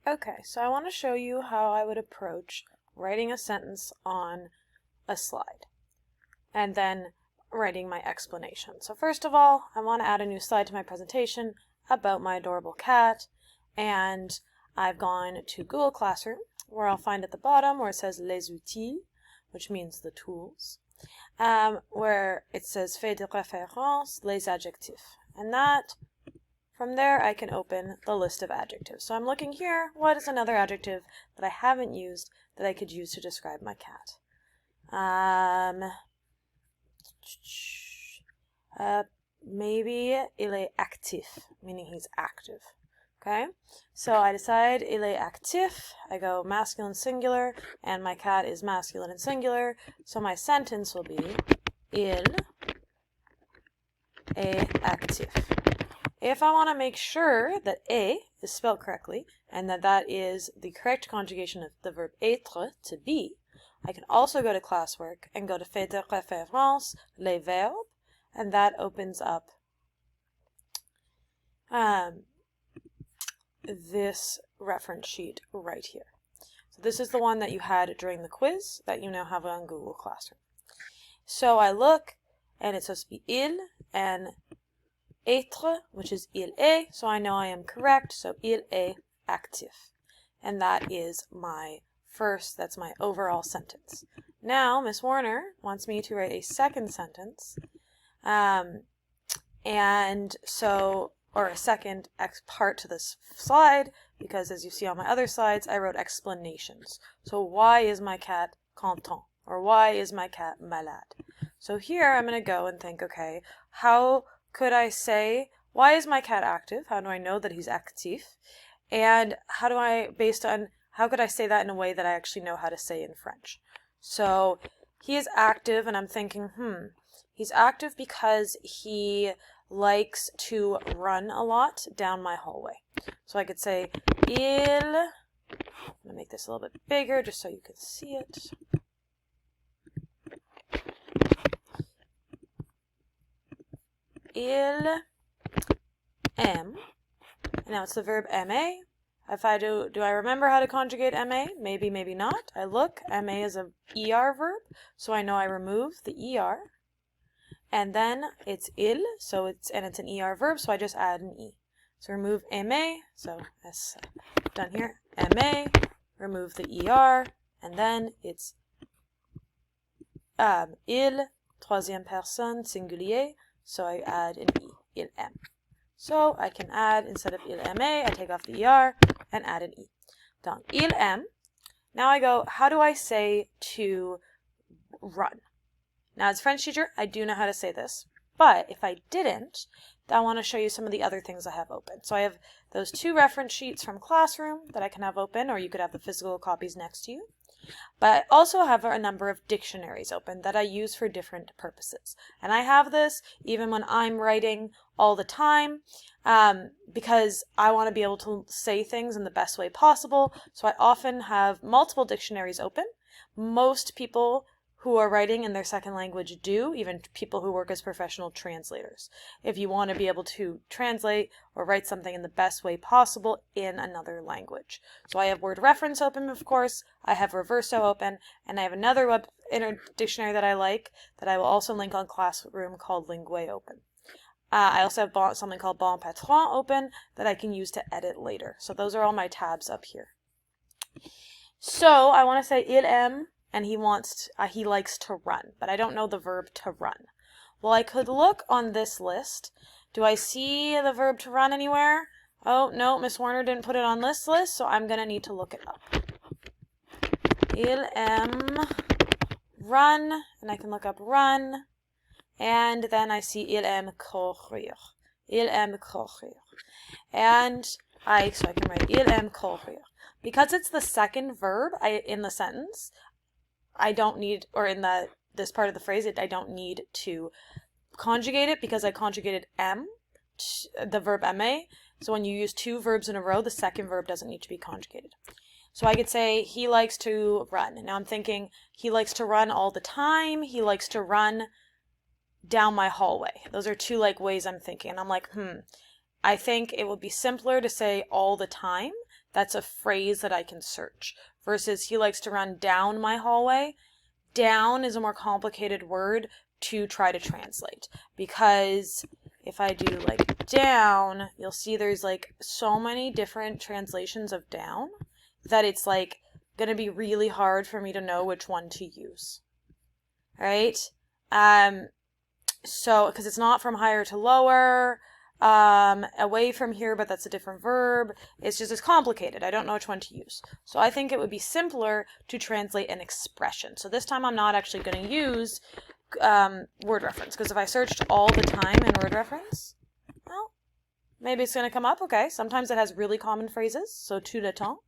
Okay, so I want to show you how I would approach writing a sentence on a slide and then writing my explanation. So first of all, I want to add a new slide to my presentation about my adorable cat, and I've gone to Google Classroom, where I'll find at the bottom where it says les outils, which means the tools, where it says fait de référence les adjectifs, and that from there I can open the list of adjectives. So I'm looking here, what is another adjective that I haven't used that I could use to describe my cat? Maybe il est actif, meaning he's active. Okay, so I decide il est actif, I go masculine singular, and my cat is masculine and singular, so my sentence will be il est actif. If I want to make sure that est is spelled correctly and that that is the correct conjugation of the verb être, to be, I can also go to classwork and go to fait de référence les verbes, and that opens up this reference sheet right here. So this is the one that you had during the quiz that you now have on Google Classroom. So I look, and it's supposed to be il and être, which is il est, so I know I am correct, so il est actif. And that is my first, that's my overall sentence. Now, Miss Warner wants me to write a second sentence, and so, or a second part to this slide, because as you see on my other slides, I wrote explanations. So why is my cat content? Or why is my cat malade? So here I'm going to go and think, okay, how could I say, why is my cat active? How do I know that he's actif? And how could I say that in a way that I actually know how to say in French? So he is active, and I'm thinking, he's active because he likes to run a lot down my hallway. So I could say, I'm going to make this a little bit bigger just so you can see it. Il aime. Now it's the verb aimer. If I do I remember how to conjugate aimer? Maybe, maybe not. I look, aimer is a ER verb, so I know I remove the ER. And then it's il, so it's an ER verb, so I just add an E. So remove aimer, so as done here, aimer, remove the ER, and then it's il, troisième personne, singulier, so I add an E, il aime. So I can add, instead of il aime, I take off the ER and add an E. Donc, il aime. Now I go, how do I say to run? Now as a French teacher, I do know how to say this, but if I didn't, I want to show you some of the other things I have open. So I have those two reference sheets from Classroom that I can have open, or you could have the physical copies next to you. But I also have a number of dictionaries open that I use for different purposes. And I have this even when I'm writing all the time, because I want to be able to say things in the best way possible. So I often have multiple dictionaries open. Most people who are writing in their second language do, even people who work as professional translators, if you want to be able to translate or write something in the best way possible in another language. So I have Word Reference open, of course, I have Reverso open, and I have another web dictionary that I like that I will also link on Classroom called Linguae open. I also have something called Bon Patron open that I can use to edit later. So those are all my tabs up here. So I want to say il aime, and he likes to run, but I don't know the verb to run. Well, I could look on this list. Do I see the verb to run anywhere? Oh, no, Miss Warner didn't put it on this list, so I'm going to need to look it up. Il aime run, and I can look up run, and then I see il aime courir. Il aime courir. And so I can write il aime courir. Because it's the second verb in the sentence, I don't need, or in this part of the phrase, I don't need to conjugate it because I conjugated aime, the verb aimer. So when you use two verbs in a row, the second verb doesn't need to be conjugated. So I could say he likes to run. Now I'm thinking he likes to run all the time. He likes to run down my hallway. Those are two ways I'm thinking. And I'm like, I think it would be simpler to say all the time that's a phrase that I can search. Versus he likes to run down my hallway. Down is a more complicated word to try to translate, because if I do like down, you'll see there's like so many different translations of down that it's like going to be really hard for me to know which one to use. Right? So, because it's not from higher to lower, away from here, but that's a different verb. It's complicated. I don't know which one to use. So I think it would be simpler to translate an expression. So this time I'm not actually going to use word reference, because if I searched all the time in word reference, well, maybe it's going to come up. Okay, sometimes it has really common phrases, so tout le temps.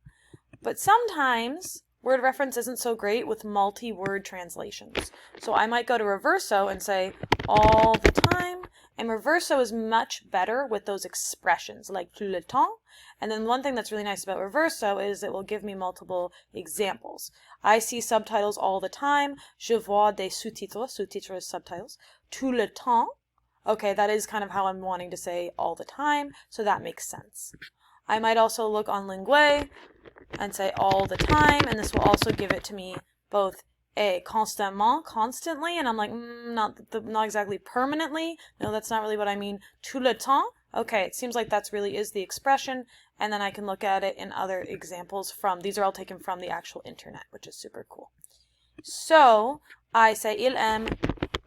But sometimes word reference isn't so great with multi-word translations. So I might go to Reverso and say all the time, and Reverso is much better with those expressions like tout le temps. And then one thing that's really nice about Reverso is it will give me multiple examples. I see subtitles all the time. Je vois des sous-titres. Sous-titres is subtitles. Tout le temps. Okay, that is kind of how I'm wanting to say all the time, so that makes sense. I might also look on Linguae and say all the time, and this will also give it to me both constamment, constantly, and I'm like, not exactly permanently. No, that's not really what I mean. Tout le temps. Okay, it seems like that's really is the expression, and then I can look at it in other examples from, these are all taken from the actual internet, which is super cool. So, I say, il aime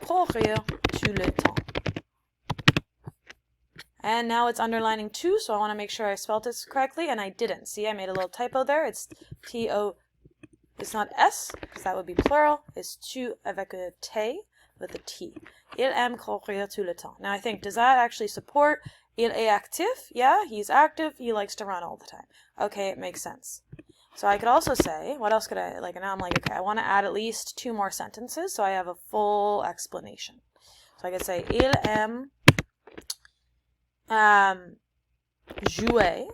courir tout le temps. And now it's underlining two, so I want to make sure I spelled it correctly, and I didn't. See, I made a little typo there. It's T-O, it's not S, because that would be plural. It's tu avec a T with a T. Il aime courir tout le temps. Now I think, does that actually support il est actif? Yeah, he's active. He likes to run all the time. Okay, it makes sense. So I could also say, what else could I, like, now I'm like, okay, I want to add at least 2 more sentences, so I have a full explanation. So I could say, il aime jouer,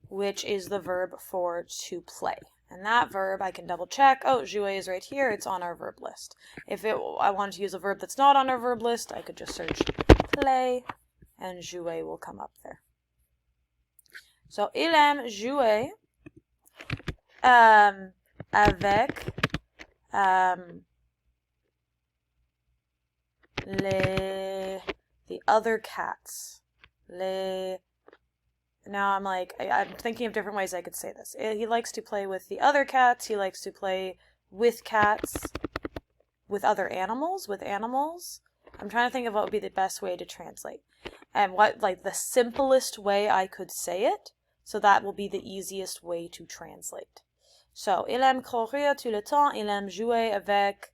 which is the verb for to play. And that verb, I can double check. Oh, jouer is right here. It's on our verb list. If I wanted to use a verb that's not on our verb list, I could just search play, and jouer will come up there. So, il aime jouer avec the other cats. Now I'm like, I'm thinking of different ways I could say this. He likes to play with the other cats. He likes to play with cats, with other animals, with animals. I'm trying to think of what would be the best way to translate. And what, like, the simplest way I could say it, so that will be the easiest way to translate. So, il aime courir tout le temps. Il aime jouer avec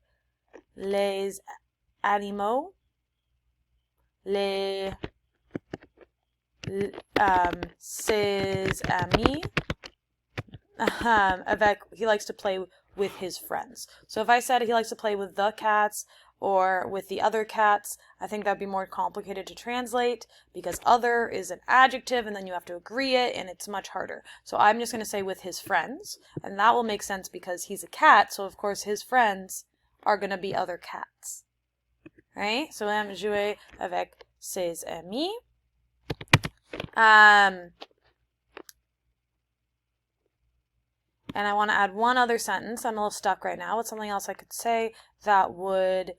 les animaux. Ses amis, avec, he likes to play with his friends. So if I said he likes to play with the cats or with the other cats, I think that'd be more complicated to translate, because other is an adjective and then you have to agree it, and it's much harder. So I'm just going to say with his friends, and that will make sense because he's a cat, so of course his friends are going to be other cats. Right? So il aime jouer avec ses amis. And I want to add one other sentence. I'm a little stuck right now. What's something else I could say that would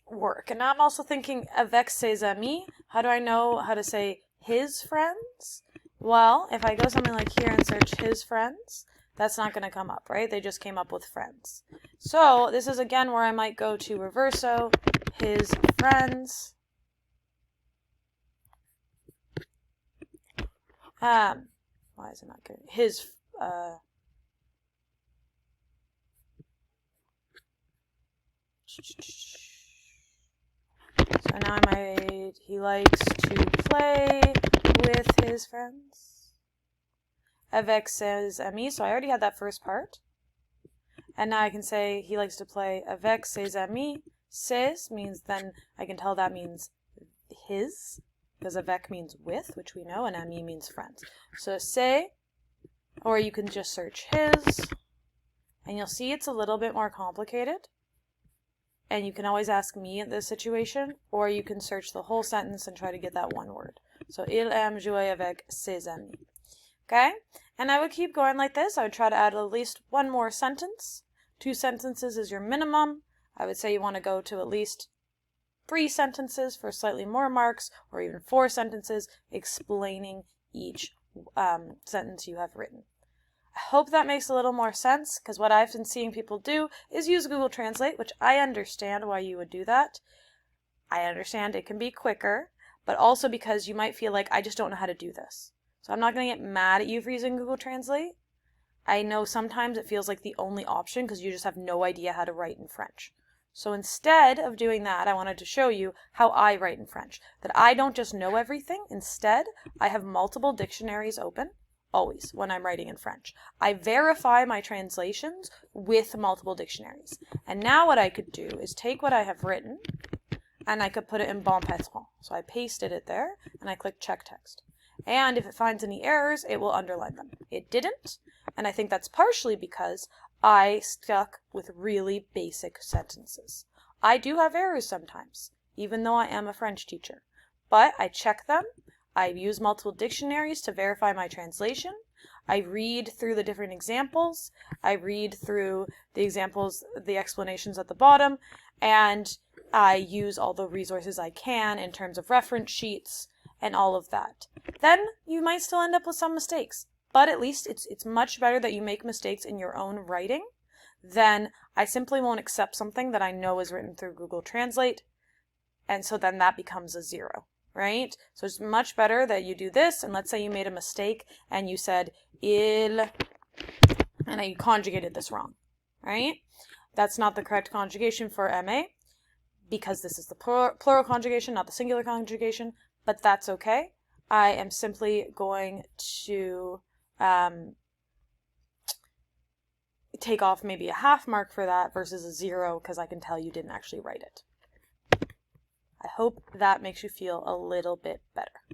work? And now I'm also thinking avec ses amis. How do I know how to say his friends? Well, if I go something like here and search his friends, that's not going to come up, right? They just came up with friends. So this is again where I might go to Reverso, his friends. Why is it not good? His, so now I might, he likes to play with his friends. Avec ses amis, so I already had that first part. And now I can say he likes to play avec ses amis. Ses means, then I can tell that means his, because avec means with, which we know, and ami means friends. So ses, or you can just search his, and you'll see it's a little bit more complicated. And you can always ask me in this situation, or you can search the whole sentence and try to get that one word. So, il aime jouer avec ses amis. Okay? And I would keep going like this. I would try to add at least one more sentence. 2 sentences is your minimum. I would say you want to go to at least 3 sentences for slightly more marks, or even 4 sentences explaining each sentence you have written. I hope that makes a little more sense, because what I've been seeing people do is use Google Translate, which I understand why you would do that. I understand it can be quicker, but also because you might feel like, I just don't know how to do this. So I'm not going to get mad at you for using Google Translate. I know sometimes it feels like the only option because you just have no idea how to write in French. So instead of doing that, I wanted to show you how I write in French. That I don't just know everything. Instead, I have multiple dictionaries open, always, when I'm writing in French. I verify my translations with multiple dictionaries. And now what I could do is take what I have written, and I could put it in Bon Patron. So I pasted it there, and I click Check Text. And if it finds any errors, it will underline them. It didn't, and I think that's partially because I stuck with really basic sentences. I do have errors sometimes, even though I am a French teacher. But I check them. I use multiple dictionaries to verify my translation. I read through the different examples. I read through the examples, the explanations at the bottom, and I use all the resources I can in terms of reference sheets and all of that. Then you might still end up with some mistakes, but at least it's much better that you make mistakes in your own writing than I simply won't accept something that I know is written through Google Translate, and so then that becomes a 0, right? So it's much better that you do this, and let's say you made a mistake and you said il, and you conjugated this wrong, right? That's not the correct conjugation for aimer, because this is the plural conjugation, not the singular conjugation, but that's okay. I am simply going to take off maybe a half mark for that versus a 0 because I can tell you didn't actually write it. I hope that makes you feel a little bit better.